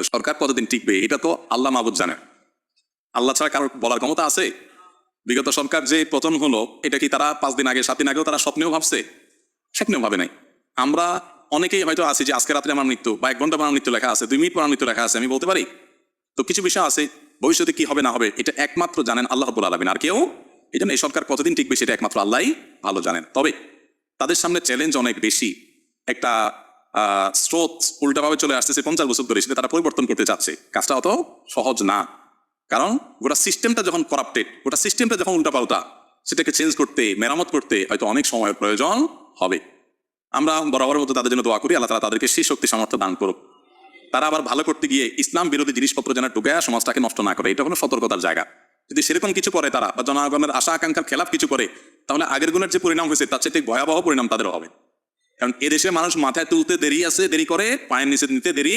সরকার কতদিন টিকবে এটা তো আল্লাহ মাহবুদ জানেন। আল্লাহ ছাড়া কারোর বলার ক্ষমতা আছে? বিগত সরকার যে পতন হলো, এটা কি তারা 5 দিন আগে 7 দিন আগেও তারা স্বপ্নেও ভাবছে? স্বপ্নেও ভাবে নাই। আমরা অনেকেই হয়তো আছি যে আজকে রাত্রে আমার মৃত্যু, বা 1 ঘন্টা আমার মৃত্যু লেখা আছে, 2 মিনিট পর আমার মৃত্যু লেখা আছে, আমি বলতে পারি। তো কিছু বিষয় আছে ভবিষ্যতে কি হবে না হবে এটা একমাত্র জানেন আল্লাহ রাব্বুল আলামিন, আর কেউ। এই জন্য এই সরকার কতদিন টিকবে সেটা একমাত্র আল্লাহই ভালো জানেন। তবে তাদের সামনে চ্যালেঞ্জ অনেক বেশি। একটা স্রোত উল্টাভাবে চলে আসতেছে 50 বছর ধরে, সেটা তারা পরিবর্তন করতে চাচ্ছে। কাজটা অত সহজ না, কারণ গোটা সিস্টেমটা যখন করাপ্টেড, গোটা সিস্টেমটা যখন উল্টাপাল্টা, সেটাকে চেঞ্জ করতে, মেরামত করতে হয়তো অনেক সময়ের প্রয়োজন হবে। আমরা বরাবরের মতো তাদের জন্য দোয়া করি, আল্লাহ তাআলা তাদেরকে সেই শক্তি সামর্থ্য দান করুক। তারা আবার ভালো করতে গিয়ে ইসলাম বিরোধী জিনিসপত্র যেন ঢুকে সমাজটাকে নষ্ট না করে, এটা কোনো সতর্কতার জায়গা। যদি সেরকম কিছু করে তারা, বা জনগণের আশা আকাঙ্ক্ষার খেলাফ কিছু করে, তাহলে আগের গুণের যে পরিণাম হয়েছে তার চেয়ে ভয়াবহ পরিণাম তাদেরও হবে। কারণ এদেশে মানুষ মাথায় তুলতে দেরি আছে, দেরি করে, পায়ের নিচে নিতে দেরি